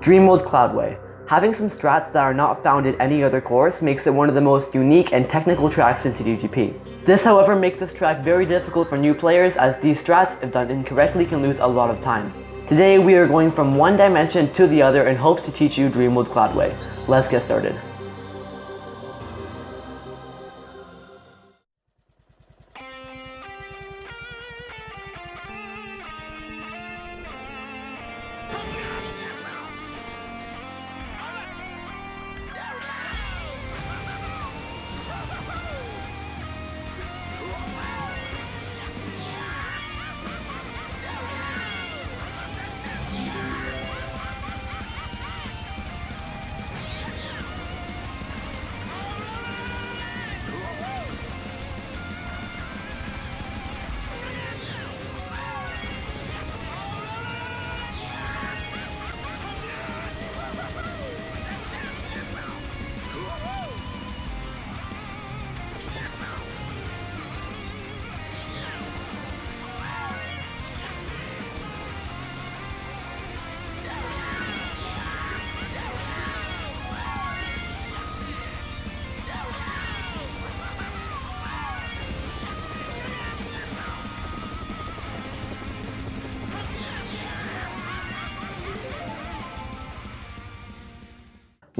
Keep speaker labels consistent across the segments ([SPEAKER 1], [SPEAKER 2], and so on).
[SPEAKER 1] Dreamworld Cloudway. Having some strats that are not found in any other course makes it one of the most unique and technical tracks in CDGP. This, however, makes this track very difficult for new players, as these strats, if done incorrectly, can lose a lot of time. Today we are going from one dimension to the other in hopes to teach you Dreamworld Cloudway. Let's get started.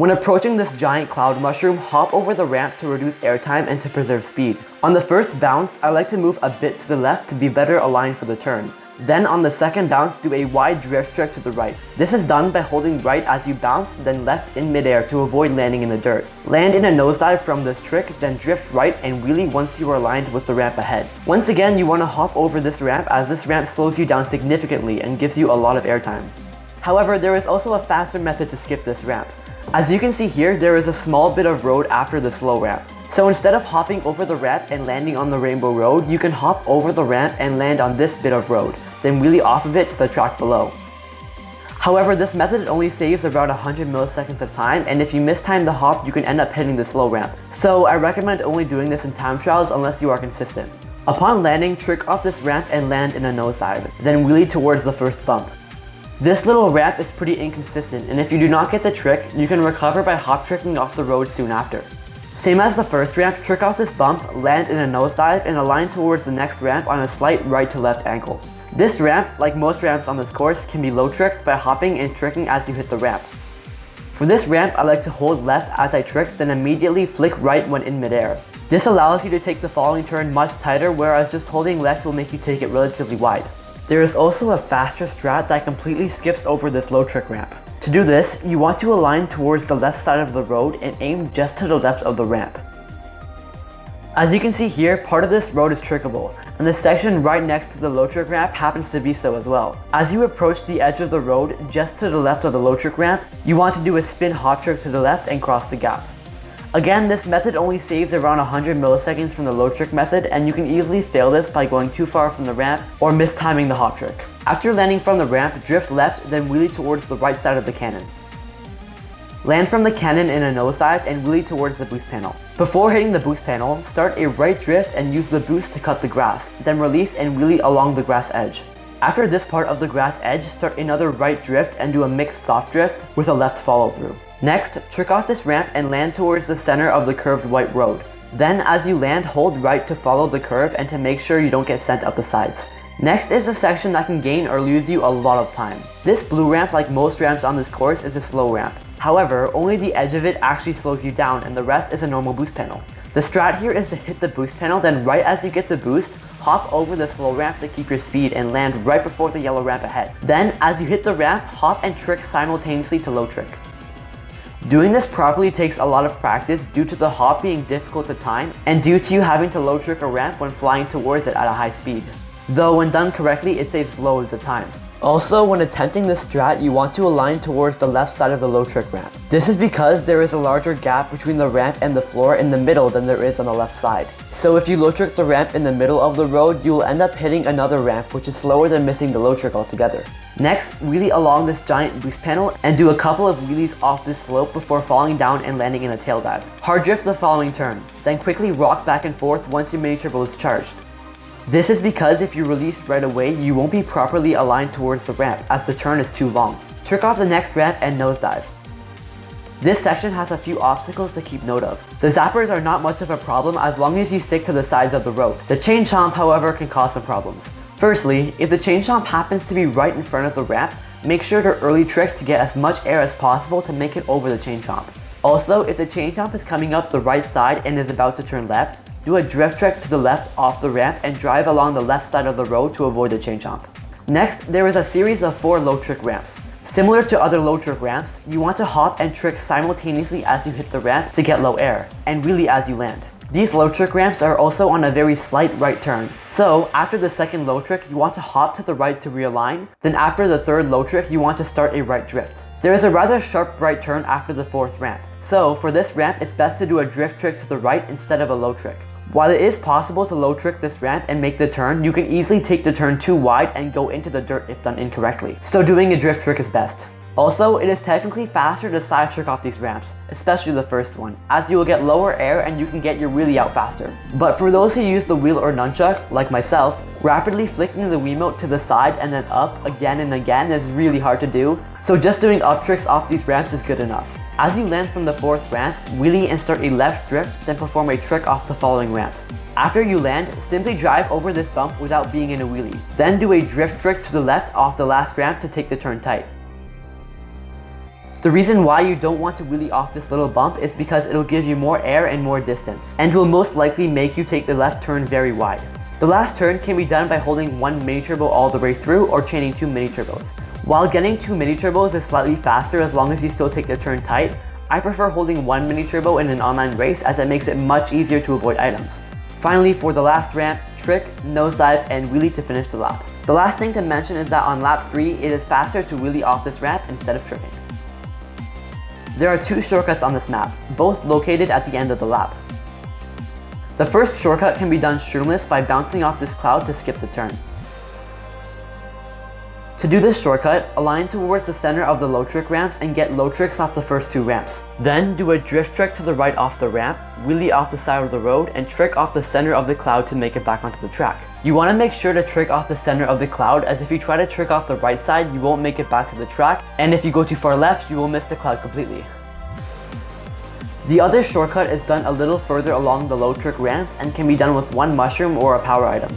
[SPEAKER 1] When approaching this giant cloud mushroom, hop over the ramp to reduce airtime and to preserve speed. On the first bounce, I like to move a bit to the left to be better aligned for the turn. Then on the second bounce, do a wide drift trick to the right. This is done by holding right as you bounce, then left in midair to avoid landing in the dirt. Land in a nosedive from this trick, then drift right and wheelie once you are aligned with the ramp ahead. Once again, you want to hop over this ramp, as this ramp slows you down significantly and gives you a lot of airtime. However, there is also a faster method to skip this ramp. As you can see here, there is a small bit of road after the slow ramp. So instead of hopping over the ramp and landing on the rainbow road, you can hop over the ramp and land on this bit of road, then wheelie off of it to the track below. However, this method only saves around 100 milliseconds of time, and if you mistime the hop, you can end up hitting the slow ramp. So I recommend only doing this in time trials unless you are consistent. Upon landing, trick off this ramp and land in a nosedive, then wheelie towards the first bump. This little ramp is pretty inconsistent, and if you do not get the trick, you can recover by hop tricking off the road soon after. Same as the first ramp, trick off this bump, land in a nosedive, and align towards the next ramp on a slight right to left angle. This ramp, like most ramps on this course, can be low tricked by hopping and tricking as you hit the ramp. For this ramp, I like to hold left as I trick, then immediately flick right when in midair. This allows you to take the following turn much tighter, whereas just holding left will make you take it relatively wide. There is also a faster strat that completely skips over this low trick ramp. To do this, you want to align towards the left side of the road and aim just to the left of the ramp. As you can see here, part of this road is trickable, and the section right next to the low trick ramp happens to be so as well. As you approach the edge of the road just to the left of the low trick ramp, you want to do a spin hop trick to the left and cross the gap. Again, this method only saves around 100 milliseconds from the low trick method, and you can easily fail this by going too far from the ramp or mistiming the hop trick. After landing from the ramp, drift left, then wheelie towards the right side of the cannon. Land from the cannon in a nosedive and wheelie towards the boost panel. Before hitting the boost panel, start a right drift and use the boost to cut the grass, then release and wheelie along the grass edge. After this part of the grass edge, start another right drift and do a mixed soft drift with a left follow through. Next, trick off this ramp and land towards the center of the curved white road. Then as you land, hold right to follow the curve and to make sure you don't get sent up the sides. Next is a section that can gain or lose you a lot of time. This blue ramp, like most ramps on this course, is a slow ramp. However, only the edge of it actually slows you down, and the rest is a normal boost panel. The strat here is to hit the boost panel, then right as you get the boost, hop over the slow ramp to keep your speed and land right before the yellow ramp ahead. Then, as you hit the ramp, hop and trick simultaneously to low trick. Doing this properly takes a lot of practice due to the hop being difficult to time and due to you having to low trick a ramp when flying towards it at a high speed. Though when done correctly, it saves loads of time. Also, when attempting this strat, you want to align towards the left side of the low trick ramp. This is because there is a larger gap between the ramp and the floor in the middle than there is on the left side. So if you low trick the ramp in the middle of the road, you will end up hitting another ramp, which is slower than missing the low trick altogether. Next, wheelie along this giant boost panel and do a couple of wheelies off this slope before falling down and landing in a tail dive. Hard drift the following turn, then quickly rock back and forth once your mini turbo is charged. This is because if you release right away, you won't be properly aligned towards the ramp as the turn is too long. Trick off the next ramp and nosedive. This section has a few obstacles to keep note of. The zappers are not much of a problem as long as you stick to the sides of the road. The chain chomp, however, can cause some problems. Firstly, if the chain chomp happens to be right in front of the ramp, make sure to early trick to get as much air as possible to make it over the chain chomp. Also, if the chain chomp is coming up the right side and is about to turn left, do a drift trick to the left off the ramp and drive along the left side of the road to avoid the chain chomp. Next, there is a series of 4 low trick ramps. Similar to other low trick ramps, you want to hop and trick simultaneously as you hit the ramp to get low air, and wheelie as you land. These low trick ramps are also on a very slight right turn. So after the second low trick, you want to hop to the right to realign. Then after the third low trick, you want to start a right drift. There is a rather sharp right turn after the 4th ramp. So for this ramp, it's best to do a drift trick to the right instead of a low trick. While it is possible to low trick this ramp and make the turn, you can easily take the turn too wide and go into the dirt if done incorrectly. So doing a drift trick is best. Also, it is technically faster to side trick off these ramps, especially the first one, as you will get lower air and you can get your wheelie out faster. But for those who use the wheel or nunchuck, like myself, rapidly flicking the Wiimote to the side and then up again and again is really hard to do, so just doing up tricks off these ramps is good enough. As you land from the 4th ramp, wheelie and start a left drift, then perform a trick off the following ramp. After you land, simply drive over this bump without being in a wheelie. Then do a drift trick to the left off the last ramp to take the turn tight. The reason why you don't want to wheelie off this little bump is because it'll give you more air and more distance, and will most likely make you take the left turn very wide. The last turn can be done by holding 1 mini turbo all the way through or chaining 2 mini turbos. While getting 2 mini turbos is slightly faster as long as you still take the turn tight, I prefer holding 1 mini turbo in an online race as it makes it much easier to avoid items. Finally, for the last ramp, trick, nosedive, and wheelie to finish the lap. The last thing to mention is that on lap 3, it is faster to wheelie off this ramp instead of tricking. There are 2 shortcuts on this map, both located at the end of the lap. The first shortcut can be done shroomless by bouncing off this cloud to skip the turn. To do this shortcut, align towards the center of the low trick ramps and get low tricks off the first 2 ramps. Then do a drift trick to the right off the ramp, wheelie off the side of the road, and trick off the center of the cloud to make it back onto the track. You want to make sure to trick off the center of the cloud, as if you try to trick off the right side, you won't make it back to the track, and if you go too far left, you will miss the cloud completely. The other shortcut is done a little further along the low trick ramps and can be done with 1 mushroom or a power item.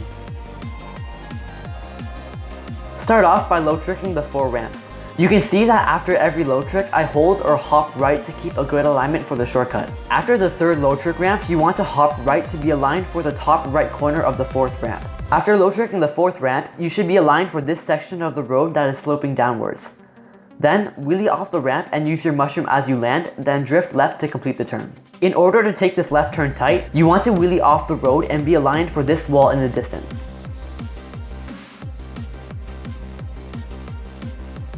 [SPEAKER 1] Start off by low tricking the 4 ramps. You can see that after every low trick, I hold or hop right to keep a good alignment for the shortcut. After the 3rd low trick ramp, you want to hop right to be aligned for the top right corner of the 4th ramp. After low tricking the 4th ramp, you should be aligned for this section of the road that is sloping downwards. Then, wheelie off the ramp and use your mushroom as you land, then drift left to complete the turn. In order to take this left turn tight, you want to wheelie off the road and be aligned for this wall in the distance.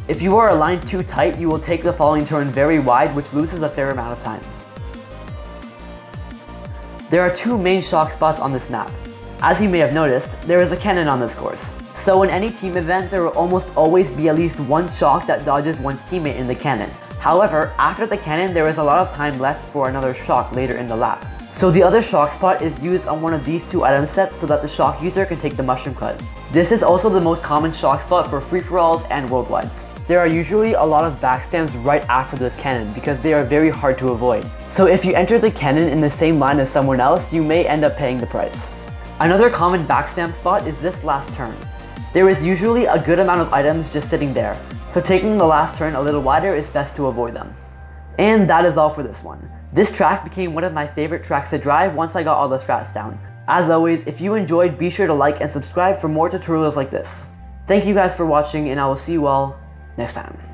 [SPEAKER 1] If you are aligned too tight, you will take the following turn very wide, which loses a fair amount of time. There are 2 main shock spots on this map. As you may have noticed, there is a cannon on this course. So in any team event, there will almost always be at least 1 shock that dodges one's teammate in the cannon. However, after the cannon, there is a lot of time left for another shock later in the lap. So the other shock spot is used on one of these 2 item sets so that the shock user can take the mushroom cut. This is also the most common shock spot for free-for-alls and worldwides. There are usually a lot of backspams right after this cannon because they are very hard to avoid. So if you enter the cannon in the same line as someone else, you may end up paying the price. Another common backspam spot is this last turn. There is usually a good amount of items just sitting there, so taking the last turn a little wider is best to avoid them. And that is all for this one. This track became one of my favorite tracks to drive once I got all the strats down. As always, if you enjoyed, be sure to like and subscribe for more tutorials like this. Thank you guys for watching, and I will see you all next time.